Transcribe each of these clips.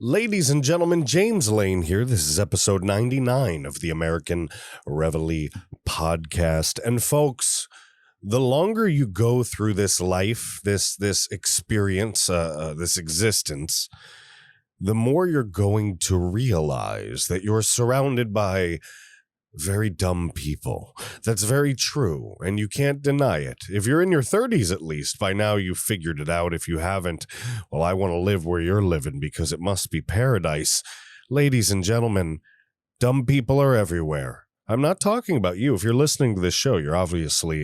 Ladies and gentlemen, James Lyin here. This is episode 99 of the American Reveille Podcast. And folks, the longer you go through this life, this experience, this existence, the more you're going to realize that you're surrounded by very dumb people. That's very true, and you can't deny it. If you're in your 30s at least, by now you've figured it out. If you haven't, well, I want to live where you're living because it must be paradise. Ladies and gentlemen, dumb people are everywhere. I'm not talking about you. If you're listening to this show, you're obviously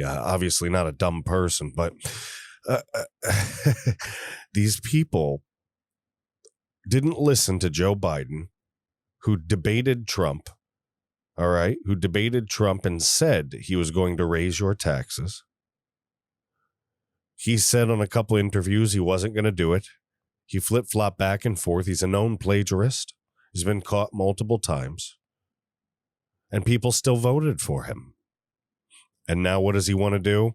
not a dumb person, but these people didn't listen to Joe Biden, who debated Trump. All right, who debated Trump and said he was going to raise your taxes. He said on a couple interviews he wasn't going to do it. He flip-flopped back and forth. He's a known plagiarist. He's been caught multiple times. And people still voted for him. And now what does he want to do?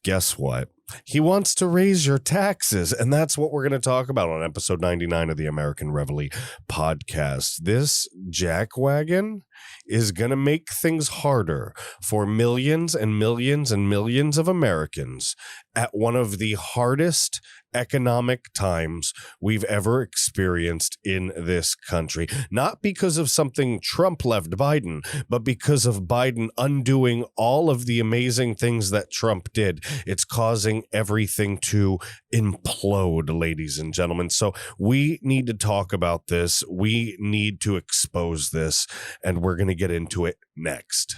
Guess what? He wants to raise your taxes, and that's what we're going to talk about on episode 99 of the American Reveille Podcast. This jackwagon is going to make things harder for millions and millions and millions of Americans at one of the hardest economic times we've ever experienced in this country. Not because of something Trump left Biden, but because of Biden undoing all of the amazing things that Trump did. It's causing everything to implode, ladies and gentlemen. So we need to talk about this. We need to expose this, and we're going to get into it next.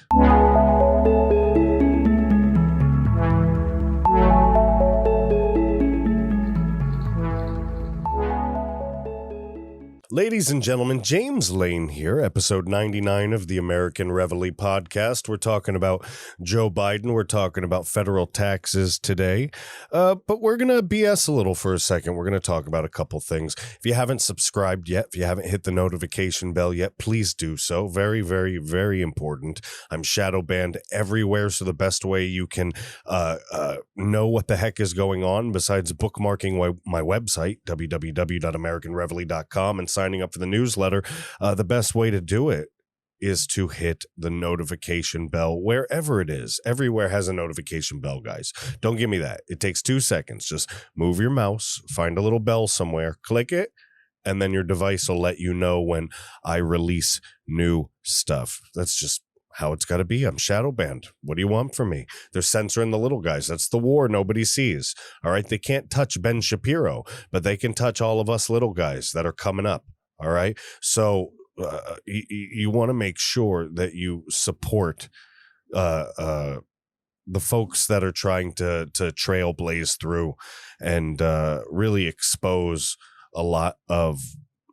Ladies and gentlemen, James Lyin here, episode 99 of the American Reveille Podcast. We're talking about Joe Biden. We're talking about federal taxes today, but we're going to BS a little for a second. We're going to talk about a couple things. If you haven't subscribed yet, if you haven't hit the notification bell yet, please do so. Very, very, very important. I'm shadow banned everywhere, so the best way you can know what the heck is going on, besides bookmarking my website, www.americanreveille.com, and signing up for the newsletter, the best way to do it is to hit the notification bell wherever it is. Everywhere has a notification bell, guys. Don't give me that. It takes 2 seconds. Just move your mouse, find a little bell somewhere, click it, and then your device will let you know when I release new stuff. That's just how it's got to be. I'm shadow banned. What do you want from me? They're censoring the little guys. That's the war nobody sees. All right. They can't touch Ben Shapiro, but they can touch all of us little guys that are coming up. All right. So you want to make sure that you support the folks that are trying to trailblaze through and really expose a lot of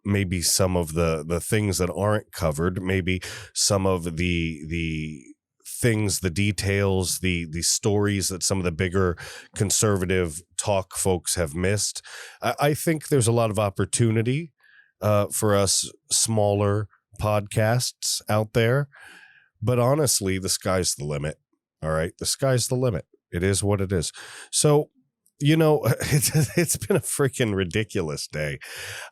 maybe some of the things that aren't covered, maybe some of the things, the details, the stories that some of the bigger conservative talk folks have missed. I think there's a lot of opportunity for us smaller podcasts out there, but honestly, the sky's the limit. All right. The sky's the limit. It is what it is. So, you know, it's been a freaking ridiculous day.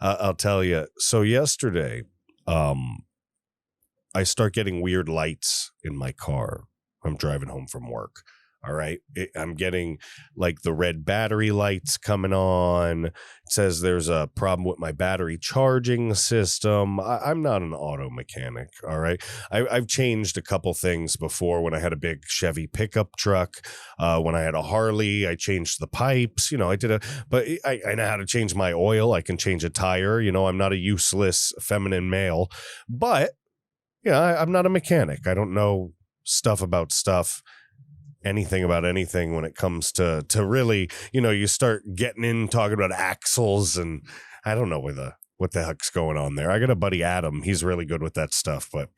I'll tell you. So yesterday, I start getting weird lights in my car. I'm driving home from work. All right. I'm getting like the red battery lights coming on. It says there's a problem with my battery charging system. I'm not an auto mechanic. All right. I've changed a couple things before when I had a big Chevy pickup truck. When I had a Harley, I changed the pipes. You know, but I know how to change my oil. I can change a tire. You know, I'm not a useless feminine male, but yeah, I'm not a mechanic. I don't know anything about anything when it comes to really, you know, you start getting in talking about axles and I don't know what the heck's going on there. I got a buddy, Adam. He's really good with that stuff, but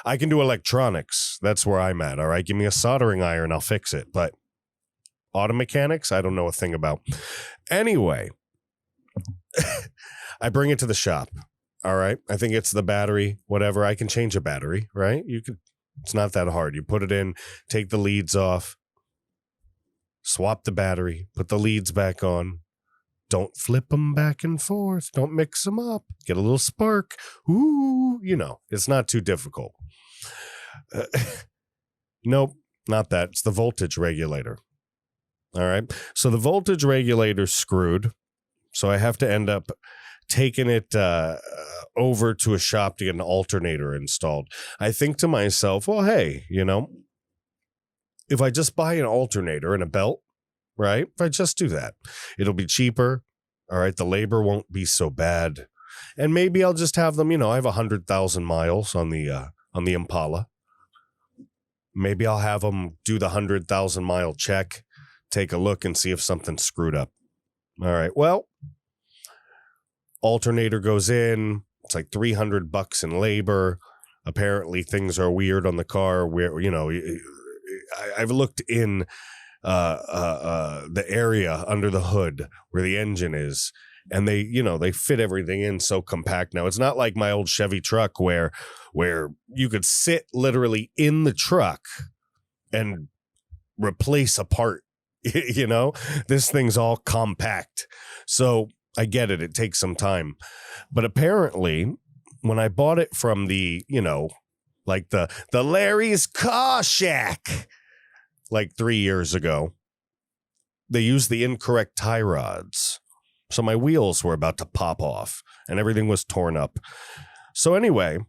I can do electronics. That's where I'm at. All right. Give me a soldering iron. I'll fix it. But auto mechanics, I don't know a thing about. Anyway, I bring it to the shop. All right. I think it's the battery, whatever. I can change a battery, right? It's not that hard. You put it in, take the leads off, swap the battery, put the leads back on, don't flip them back and forth. Don't mix them up. Get a little spark. Ooh, it's not too difficult. Nope, not that. It's the voltage regulator. All right. So the voltage regulator's screwed. So I have to end up taking it over to a shop to get an alternator installed. I think to myself, well, hey, if I just buy an alternator and a belt, right? If I just do that, it'll be cheaper. All right. The labor won't be so bad. And maybe I'll just have them, I have 100,000 miles on the Impala. Maybe I'll have them do the 100,000 mile check, take a look and see if something's screwed up. All right. Well, alternator goes in. It's like $300 in labor. Apparently things are weird on the car where, I've looked in the area under the hood where the engine is, and they fit everything in so compact now. It's not like my old Chevy truck where you could sit literally in the truck and replace a part. This thing's all compact. So I get it. It takes some time. But apparently when I bought it from the, like the Larry's Car Shack, like 3 years ago, they used the incorrect tie rods. So my wheels were about to pop off and everything was torn up. So anyway,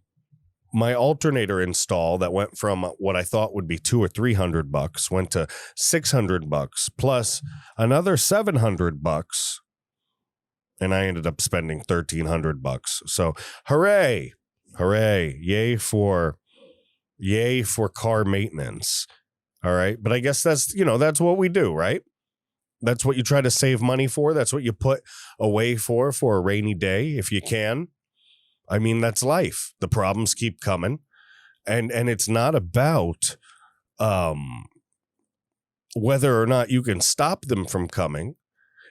my alternator install that went from what I thought would be $200 or $300 went to $600 plus another $700. And I ended up spending $1,300. So hooray, yay for car maintenance. All right. But I guess that's what we do, right? That's what you try to save money for. That's what you put away for a rainy day if you can. I mean, that's life. The problems keep coming. And it's not about whether or not you can stop them from coming.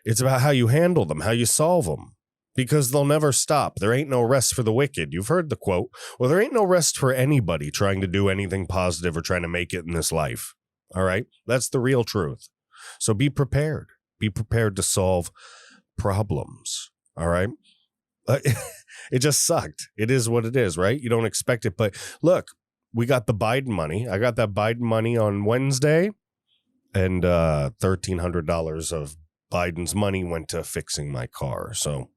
It's about how you handle them, how you solve them, because they'll never stop. There ain't no rest for the wicked. You've heard the quote. Well, there ain't no rest for anybody trying to do anything positive or trying to make it in this life. All right. That's the real truth. So be prepared. Be prepared to solve problems. All right. It just sucked. It is what it is, right? You don't expect it. But look, we got the Biden money. I got that Biden money on Wednesday, and $1,300 of Biden's money went to fixing my car. So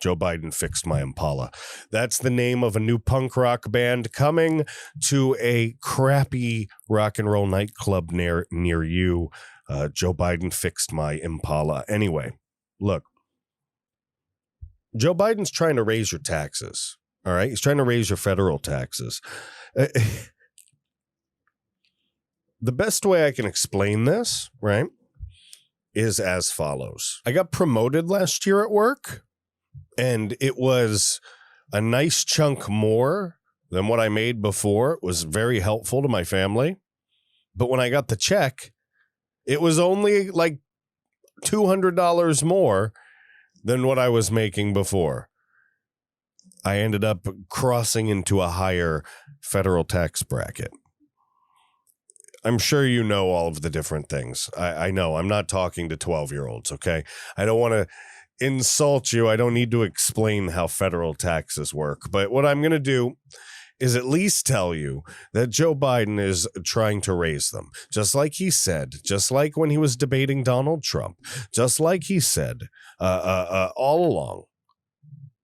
Joe Biden fixed my Impala. That's the name of a new punk rock band coming to a crappy rock and roll nightclub near you. Joe Biden fixed my Impala. Anyway, look, Joe Biden's trying to raise your taxes. All right. He's trying to raise your federal taxes. The best way I can explain this, right, is as follows. I got promoted last year at work, and it was a nice chunk more than what I made before. It was very helpful to my family. But when I got the check, it was only like $200 more than what I was making before. I ended up crossing into a higher federal tax bracket. I'm sure you know all of the different things. I know. I'm not talking to 12-year-olds, okay? I don't want to insult you. I don't need to explain how federal taxes work. But what I'm going to do is at least tell you that Joe Biden is trying to raise them. Just like he said, just like when he was debating Donald Trump, just like he said all along.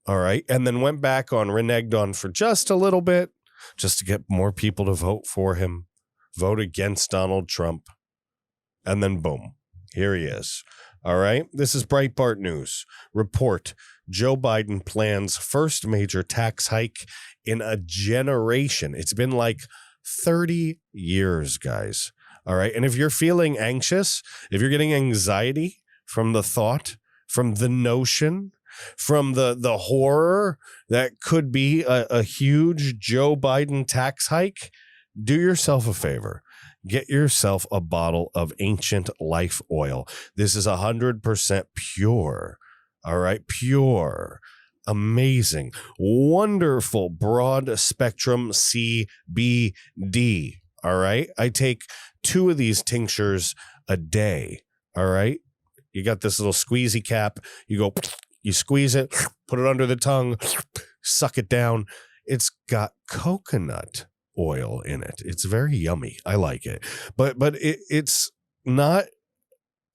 All right. And then went back on, reneged on for just a little bit, just to get more people to vote for him, vote against Donald Trump. And then boom, here he is. All right. This is Breitbart News. Report: Joe Biden plans first major tax hike in a generation. It's been like 30 years, guys. All right. And if you're feeling anxious, if you're getting anxiety from the thought, from the notion, from the horror that could be a huge Joe Biden tax hike, do yourself a favor. Get yourself a bottle of Ancient Life Oil. This is 100% pure. All right. Pure. Amazing. Wonderful broad spectrum CBD. All right. I take 2 of these tinctures a day. All right. You got this little squeezy cap. You go, you squeeze it, put it under the tongue, suck it down. It's got coconut oil in it. It's very yummy. I like it. But it's not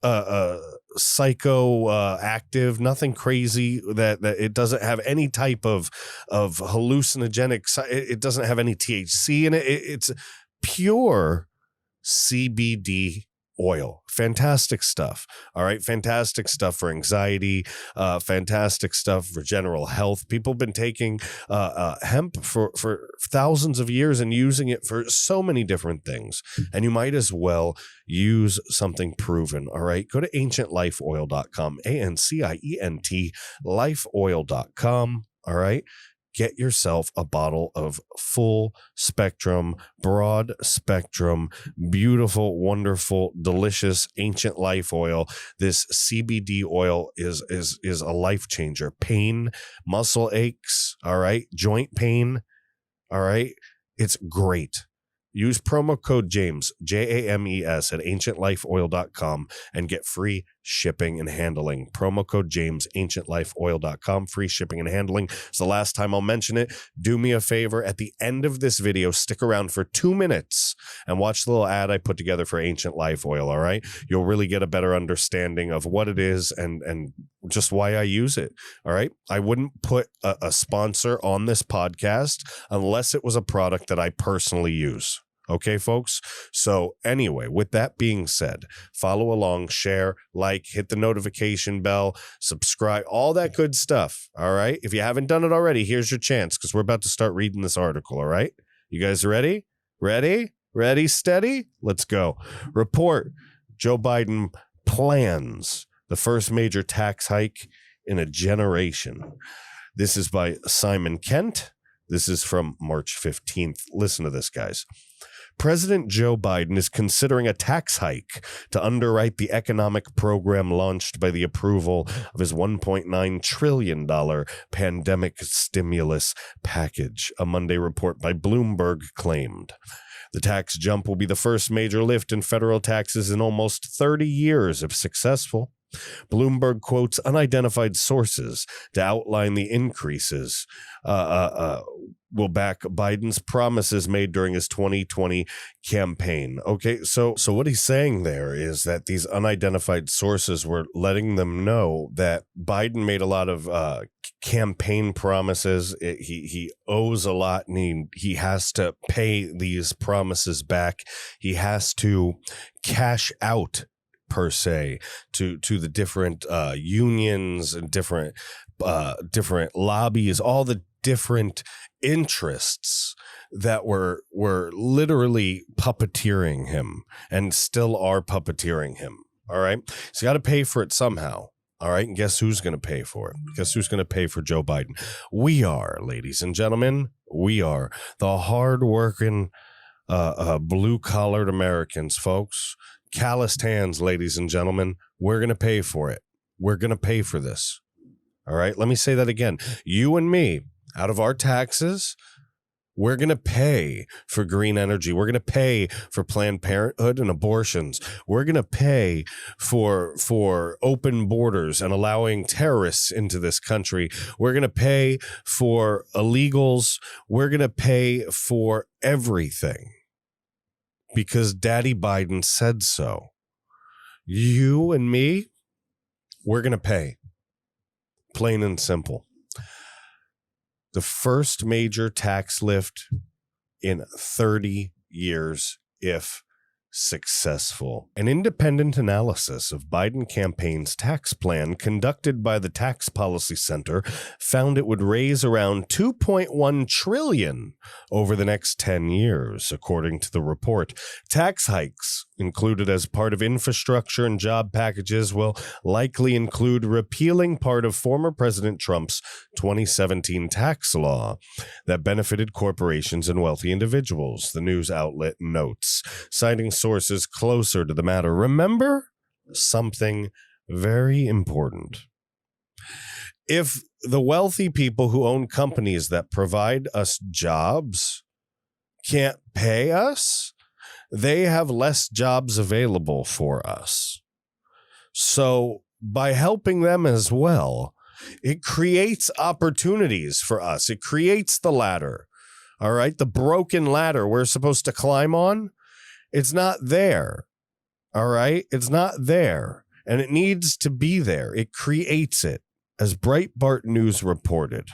psychoactive, nothing crazy, that it doesn't have any type of hallucinogenic. It doesn't have any THC in it. It's pure CBD oil. Fantastic stuff. All right. Fantastic stuff for anxiety. Fantastic stuff for general health. People have been taking hemp for thousands of years and using it for so many different things. And you might as well use something proven. All right. Go to ancientlifeoil.com, ANCIENT lifeoil.com. All right. Get yourself a bottle of full spectrum, broad spectrum, beautiful, wonderful, delicious Ancient Life oil. This CBD oil is a life changer. Pain, muscle aches, all right, joint pain, all right. It's great. Use promo code James, JAMES, at ancientlifeoil.com and get free shipping and handling. Promo code James, ancientlifeoil.com, free shipping and handling. It's the last time I'll mention it. Do me a favor. At the end of this video, stick around for 2 minutes and watch the little ad I put together for Ancient Life Oil, all right? You'll really get a better understanding of what it is and just why I use it, all right? I wouldn't put a sponsor on this podcast unless it was a product that I personally use. Okay, folks? So anyway, with that being said, follow along, share, like, hit the notification bell, subscribe, all that good stuff, all right? If you haven't done it already, here's your chance, because we're about to start reading this article, all right? You guys ready? Ready? Ready, steady? Let's go. Report: Joe Biden plans the first major tax hike in a generation. This is by Simon Kent. This is from March 15th. Listen to this, guys. President Joe Biden is considering a tax hike to underwrite the economic program launched by the approval of his $1.9 trillion pandemic stimulus package, a Monday report by Bloomberg claimed. The tax jump will be the first major lift in federal taxes in almost 30 years if successful. Bloomberg quotes unidentified sources to outline the increases will back Biden's promises made during his 2020 campaign. Okay, so what he's saying there is that these unidentified sources were letting them know that Biden made a lot of campaign promises. He owes a lot, and he has to pay these promises back. He has to cash out, per se, to the different unions and different lobbies, all the different interests that were literally puppeteering him and still are puppeteering him. All right. So you got to pay for it somehow. All right. And guess who's going to pay for it? Guess who's going to pay for Joe Biden? We are, ladies and gentlemen. We are the hardworking, blue-collared Americans, folks. Calloused hands, ladies and gentlemen. We're going to pay for it. We're going to pay for this. All right. Let me say that again. You and me, out of our taxes, we're going to pay for green energy. We're going to pay for Planned Parenthood and abortions. We're going to pay for open borders and allowing terrorists into this country. We're going to pay for illegals. We're going to pay for everything, because Daddy Biden said so. You and me, we're going to pay. Plain and simple. The first major tax lift in 30 years, if successful. An independent analysis of Biden campaign's tax plan conducted by the Tax Policy Center found it would raise around $2.1 trillion over the next 10 years, according to the report. Tax hikes included as part of infrastructure and job packages will likely include repealing part of former President Trump's 2017 tax law that benefited corporations and wealthy individuals, the news outlet notes, citing sources closer to the matter. Remember something very important. If the wealthy people who own companies that provide us jobs can't pay us, they have less jobs available for us. So by helping them as well, it creates opportunities for us. It creates the ladder. All right. The broken ladder we're supposed to climb on. It's not there. All right. It's not there. And it needs to be there. It creates it. As Breitbart News reported,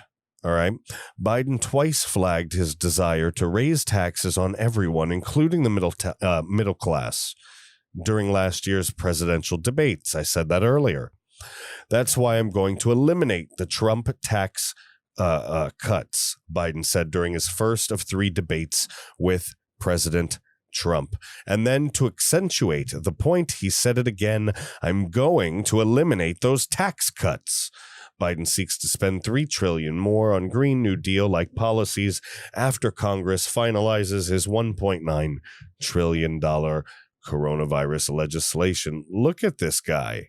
all right, Biden twice flagged his desire to raise taxes on everyone, including the middle class, during last year's presidential debates. I said that earlier. That's why I'm going to eliminate the Trump tax cuts, Biden said during his first of 3 debates with President Trump. And then to accentuate the point, he said it again, I'm going to eliminate those tax cuts. Biden seeks to spend $3 trillion more on Green New Deal-like policies after Congress finalizes his $1.9 trillion coronavirus legislation. Look at this guy.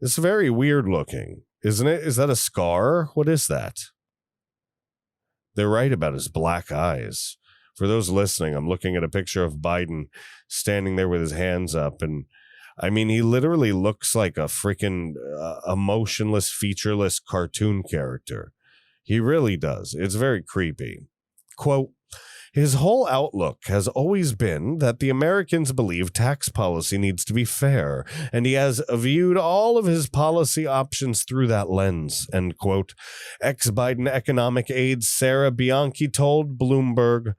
It's very weird looking, isn't it? Is that a scar? What is that? They're right about his black eyes. For those listening, I'm looking at a picture of Biden standing there with his hands up. And I mean, he literally looks like a freaking emotionless, featureless cartoon character. He really does. It's very creepy. Quote, his whole outlook has always been that the Americans believe tax policy needs to be fair, and he has viewed all of his policy options through that lens, end quote. Ex-Biden economic aide Sarah Bianchi told Bloomberg,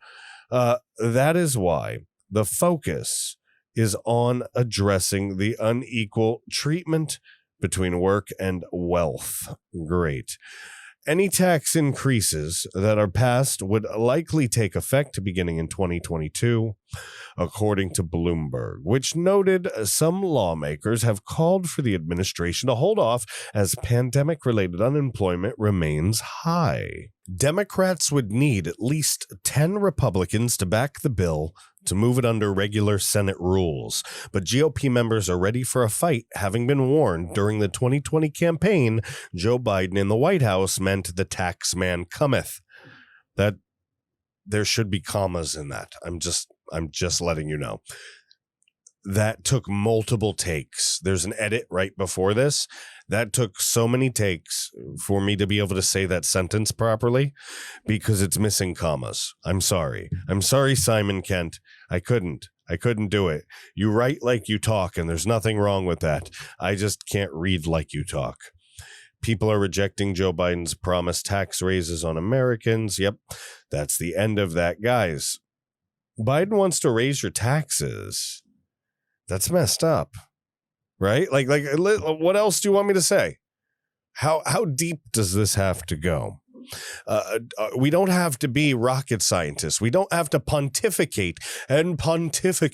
that is why the focus is on addressing the unequal treatment between work and wealth. Great. Any tax increases that are passed would likely take effect beginning in 2022, according to Bloomberg, which noted some lawmakers have called for the administration to hold off as pandemic-related unemployment remains high. Democrats would need at least 10 Republicans to back the bill to move it under regular Senate rules. But GOP members are ready for a fight, having been warned during the 2020 campaign Joe Biden in the White House meant the tax man cometh. That there should be commas in that. I'm just letting you know. That took multiple takes. There's an edit right before this. That took so many takes for me to be able to say that sentence properly because it's missing commas. I'm sorry. I'm sorry, Simon Kent. I couldn't do it. You write like you talk, and there's nothing wrong with that. I just can't read like you talk. People are rejecting Joe Biden's promised tax raises on Americans. Yep, that's the end of that, guys. Biden wants to raise your taxes. That's messed up, right? Like, what else do you want me to say? How deep does this have to go? We don't have to be rocket scientists. We don't have to pontificate and the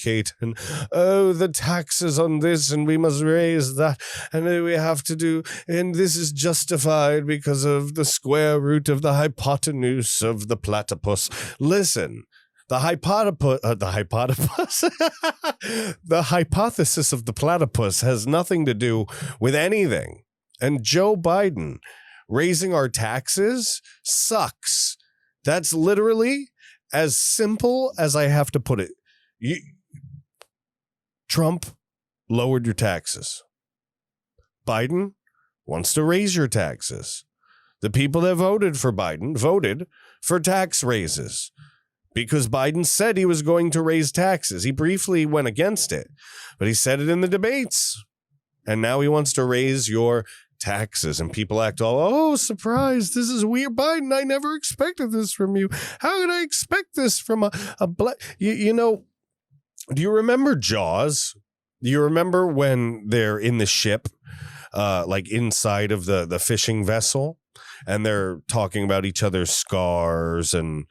taxes on this and we must raise that and we have to do and this is justified because of the square root of the hypotenuse of the platypus. Listen. The hypothesis of the platypus has nothing to do with anything. And Joe Biden raising our taxes sucks. That's literally as simple as I have to put it. Trump lowered your taxes. Biden wants to raise your taxes. The people that voted for Biden voted for tax raises. Because Biden said he was going to raise taxes. He briefly went against it, but he said it in the debates. And now he wants to raise your taxes. And people act all, oh, surprise, this is weird. Biden, I never expected this from you. How could I expect this from a black... You know, do you remember Jaws? Do you remember when they're in the ship, like inside of the fishing vessel, and they're talking about each other's scars and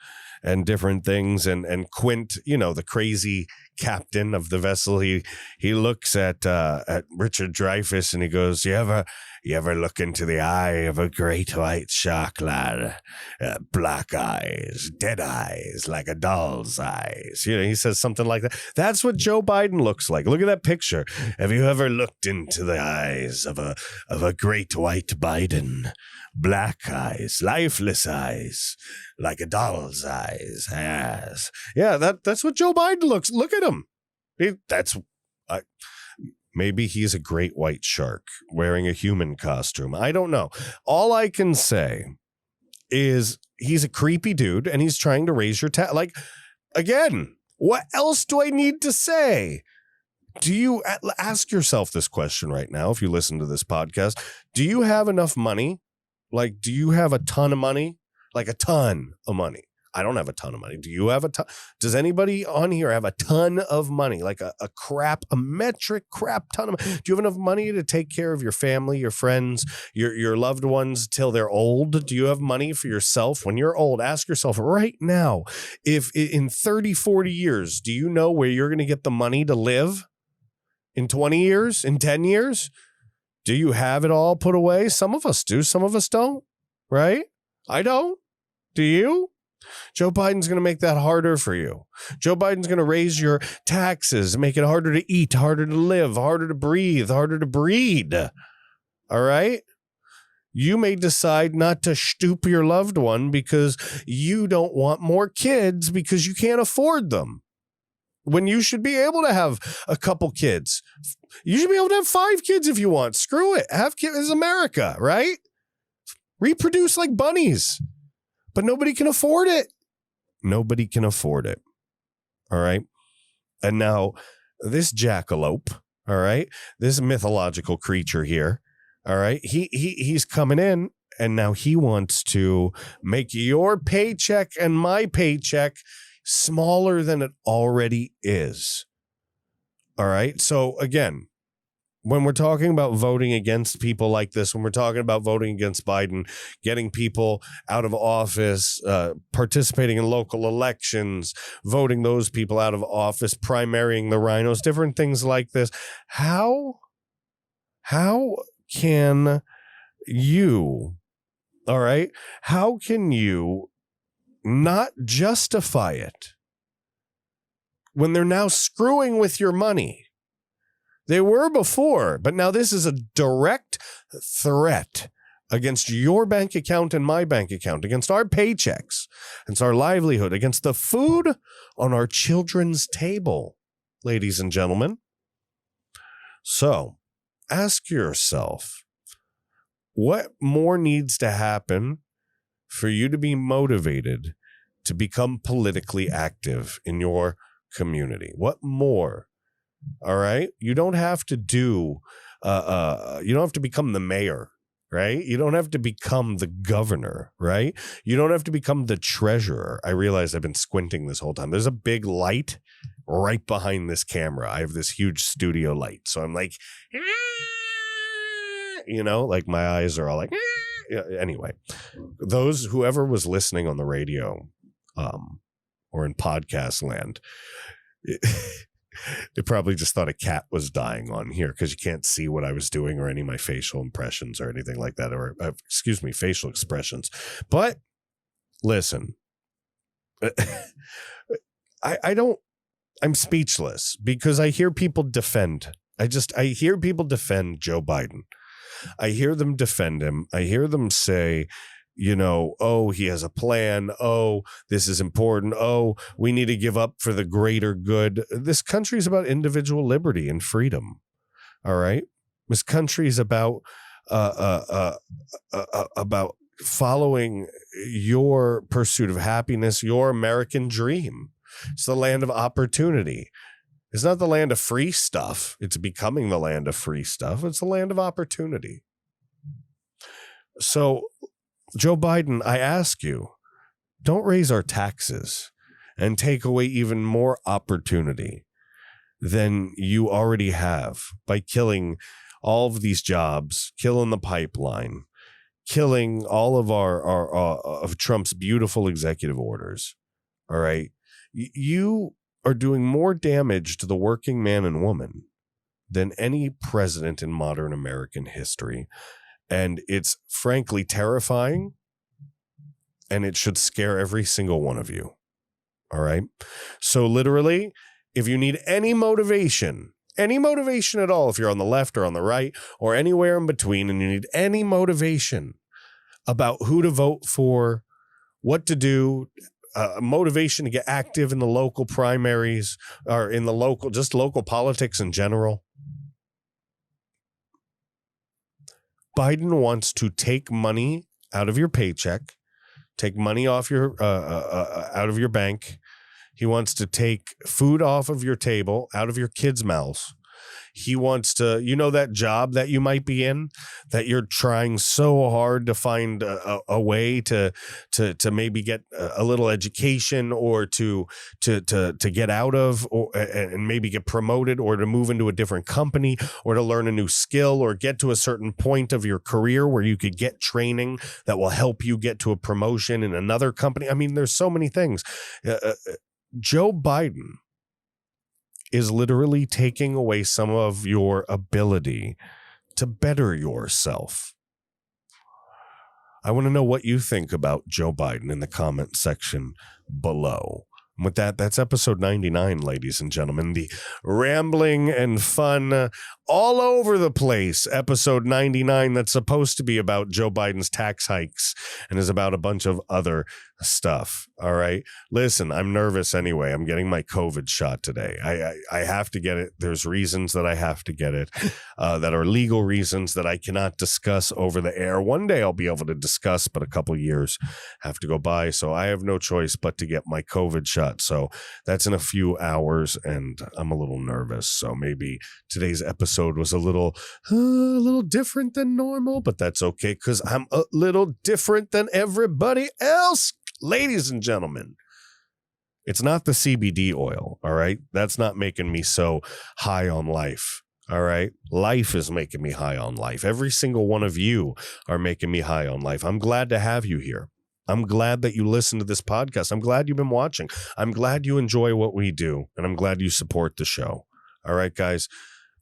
different things, and Quint, you know, the crazy captain of the vessel, he looks at Richard Dreyfuss and he goes, you ever look into the eye of a great white shark, lad? Black eyes, dead eyes, like a doll's eyes. You know, he says something like that. That's what Joe Biden looks like. Look at that picture. Have you ever looked into the eyes of a great white Biden? Black eyes, lifeless eyes, like a doll's eyes. Yes. Yeah, that's what Joe Biden looks. Look at him. Maybe he's a great white shark wearing a human costume. I don't know. All I can say is he's a creepy dude and he's trying to raise your tax. Like, again, what else do I need to say? Do you ask yourself this question right now? If you listen to this podcast, do you have enough money? Like, do you have a ton of money? Like a ton of money. I don't have a ton of money. Do you have a ton? Does anybody on here have a ton of money? Like a metric crap ton of money? Do you have enough money to take care of your family, your friends, your loved ones till they're old? Do you have money for yourself when you're old? Ask yourself right now, if in 30, 40 years, do you know where you're going to get the money to live? In 20 years? In 10 years? Do you have it all put away? Some of us do. Some of us don't, right? I don't. Do you? Joe Biden's going to make that harder for you. Joe Biden's going to raise your taxes, make it harder to eat, harder to live, harder to breathe, harder to breed. All right? You may decide not to stoop your loved one because you don't want more kids because you can't afford them. When you should be able to have a couple kids. You should be able to have 5 kids if you want. Screw it. Have kids. It's America, right? Reproduce like bunnies. But nobody can afford it. Nobody can afford it. All right. And now this jackalope, all right, this mythological creature here, all right, he's coming in and now he wants to make your paycheck and my paycheck smaller than it already is. All right. So again, when we're talking about voting against people like this, when we're talking about voting against Biden, getting people out of office, participating in local elections, voting those people out of office, primarying the rhinos, different things like this, how can you, all right, how can you not justify it when they're now screwing with your money? They were before, but now this is a direct threat against your bank account and my bank account, against our paychecks, against our livelihood, against the food on our children's table, ladies and gentlemen. So ask yourself, what more needs to happen for you to be motivated to become politically active in your community? What more? All right. You don't have to do, you don't have to become the mayor, right? You don't have to become the governor, right? You don't have to become the treasurer. I realize I've been squinting this whole time. There's a big light right behind this camera. I have this huge studio light. So I'm like, you know, like my eyes are all like, anyway, whoever was listening on the radio, or in podcast land, they probably just thought a cat was dying on here because you can't see what I was doing or any of my facial impressions or anything like that, or facial expressions. But listen, I'm speechless because I hear people defend. I hear people defend Joe Biden. I hear them defend him. I hear them say, you know, oh, he has a plan. Oh, this is important. Oh, we need to give up for the greater good. This country is about individual liberty and freedom. All right. This country is about following your pursuit of happiness, your American dream. It's the land of opportunity. It's not the land of free stuff. It's becoming the land of free stuff. It's the land of opportunity. So, Joe Biden, I ask you, don't raise our taxes and take away even more opportunity than you already have by killing all of these jobs, killing the pipeline, killing all of of Trump's beautiful executive orders. All right. You are doing more damage to the working man and woman than any president in modern American history. And it's frankly terrifying, and it should scare every single one of you. All right. So literally, if you need any motivation at all, if you're on the left or on the right or anywhere in between, and you need any motivation about who to vote for, what to do, motivation to get active in the local primaries or in the local politics in general, Biden wants to take money out of your paycheck, take money off your out of your bank. He wants to take food off of your table, out of your kids' mouths. He wants to, that job that you might be in, that you're trying so hard to find a way to maybe get a little education or to get out of, and maybe get promoted or to move into a different company or to learn a new skill or get to a certain point of your career where you could get training that will help you get to a promotion in another company. I mean, there's so many things. Joe Biden is literally taking away some of your ability to better yourself. I want to know what you think about Joe Biden in the comment section below. And with that, that's episode 99, ladies and gentlemen. The rambling and fun, all over the place episode 99 that's supposed to be about Joe Biden's tax hikes and is about a bunch of other stuff. All right. Listen, I'm nervous anyway. I'm getting my COVID shot today. I have to get it. There's reasons that I have to get it that are legal reasons that I cannot discuss over the air. One day I'll be able to discuss, but a couple years have to go by. So I have no choice but to get my COVID shot. So that's in a few hours and I'm a little nervous. So maybe today's episode was a little different than normal, but that's okay because I'm a little different than everybody else. Ladies and gentlemen, it's not the CBD oil, all right? That's not making me so high on life, all right? Life is making me high on life. Every single one of you are making me high on life. I'm glad to have you here. I'm glad that you listen to this podcast. I'm glad you've been watching. I'm glad you enjoy what we do, and I'm glad you support the show. All right, guys?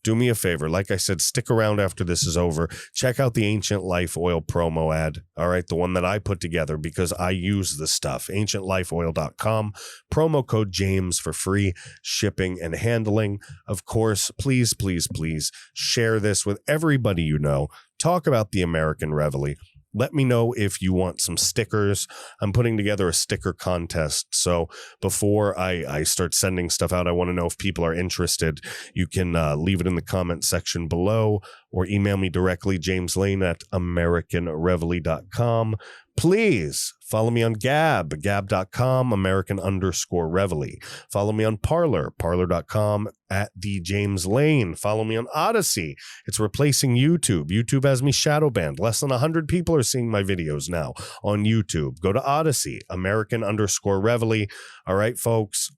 Do me a favor. Like I said, stick around after this is over. Check out the Ancient Life Oil promo ad. All right. The one that I put together because I use the stuff. AncientLifeOil.com. Promo code James for free shipping and handling. Of course, please, please, please share this with everybody you know. Talk about the American Reveille. Let me know if you want some stickers. I'm putting together a sticker contest. So before I start sending stuff out, I want to know if people are interested. You can leave it in the comment section below or email me directly, James Lyin at AmericanReveille.com. Please follow me on Gab, gab.com, American_Reveille. Follow me on Parler, parler.com at the James Lyin. Follow me on Odyssey. It's replacing YouTube. YouTube has me shadow banned. Less than 100 people are seeing my videos now on YouTube. Go to Odyssey, American_Reveille. All right, folks.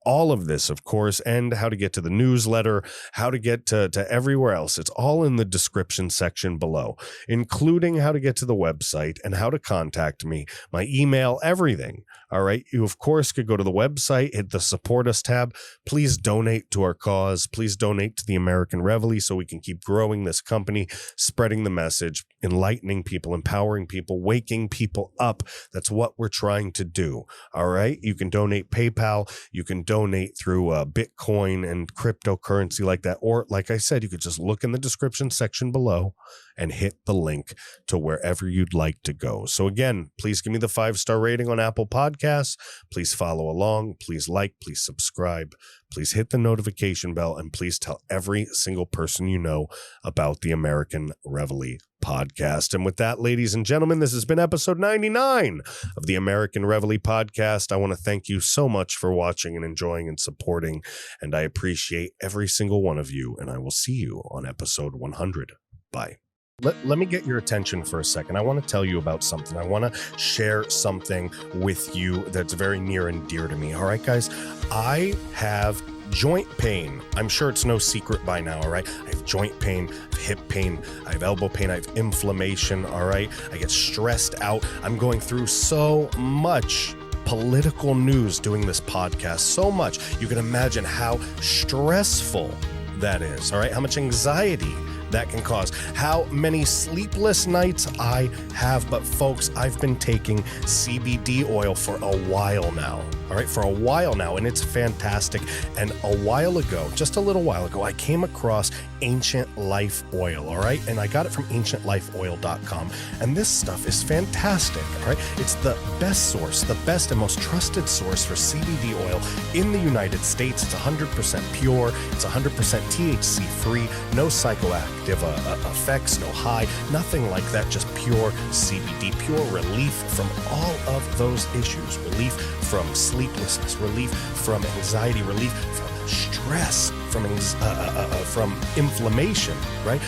All of this, of course, and how to get to the newsletter, how to get to everywhere else. It's all in the description section below, including how to get to the website and how to contact me, my email, everything. All right. You, of course, could go to the website, hit the support us tab. Please donate to our cause. Please donate to the American Reveille so we can keep growing this company, spreading the message, enlightening people, empowering people, waking people up. That's what we're trying to do. All right. You can donate PayPal. You can donate through Bitcoin and cryptocurrency like that. Or like I said, you could just look in the description section below and hit the link to wherever you'd like to go. So again, please give me the 5-star rating on Apple Podcasts. Please follow along. Please like, please subscribe. Please hit the notification bell and please tell every single person you know about the American Reveille Podcast. And with that, ladies and gentlemen, this has been episode 99 of the American Reveille Podcast. I want to thank you so much for watching and enjoying and supporting, and I appreciate every single one of you, and I will see you on episode 100. Bye. Let me get your attention for a second. I want to tell you about something. I want to share something with you that's very near and dear to me. All right, guys, I have joint pain. I'm sure it's no secret by now, all right? I have joint pain, I have hip pain, I have elbow pain, I have inflammation, all right? I get stressed out. I'm going through so much political news doing this podcast, so much. You can imagine how stressful that is, all right? How much anxiety that can cause, how many sleepless nights I have. But folks, I've been taking CBD oil for a while now, all right, for a while now, and it's fantastic. And a while ago, just a little while ago, I came across Ancient Life Oil, all right, and I got it from AncientLifeOil.com, and this stuff is fantastic, all right. It's the best source, the best and most trusted source for CBD oil in the United States. It's 100% pure, it's 100% THC free, no psychoactive addictive effects, no high, nothing like that. Just pure CBD, pure relief from all of those issues. Relief from sleeplessness, relief from anxiety, relief from stress, from inflammation, right?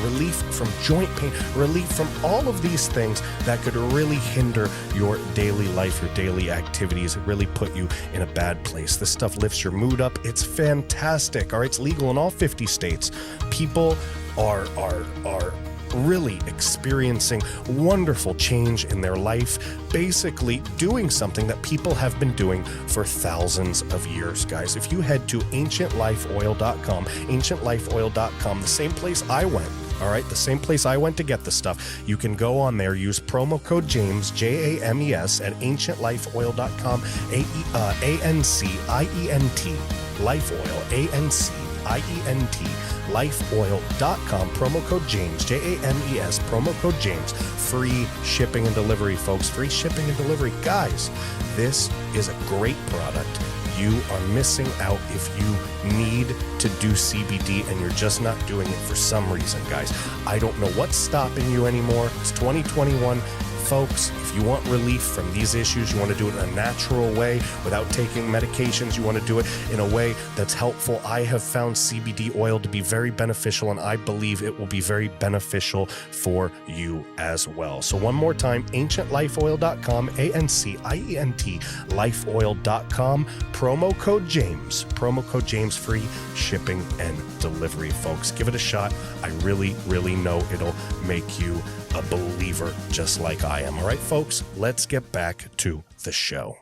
Relief from joint pain, relief from all of these things that could really hinder your daily life, your daily activities, and really put you in a bad place. This stuff lifts your mood up. It's fantastic. All right, it's legal in all 50 states. People are really experiencing wonderful change in their life, basically doing something that people have been doing for thousands of years, guys. If you head to ancientlifeoil.com, the same place I went, all right, the same place I went to get the stuff, you can go on there, use promo code James, James, at ancientlifeoil.com, ANCIENT, Life Oil, ANCIENT, lifeoil.com, promo code James, James, promo code James, free shipping and delivery, folks, free shipping and delivery. Guys, this is a great product. You are missing out if you need to do CBD and you're just not doing it for some reason, guys. I don't know what's stopping you anymore. It's 2021. Folks, if you want relief from these issues, you want to do it in a natural way without taking medications, you want to do it in a way that's helpful. I have found CBD oil to be very beneficial, and I believe it will be very beneficial for you as well. So one more time, ancientlifeoil.com, ANCIENT, lifeoil.com, promo code James, free shipping and delivery, folks. Give it a shot. I really, really know it'll make you a believer just like I am. All right, folks, let's get back to the show.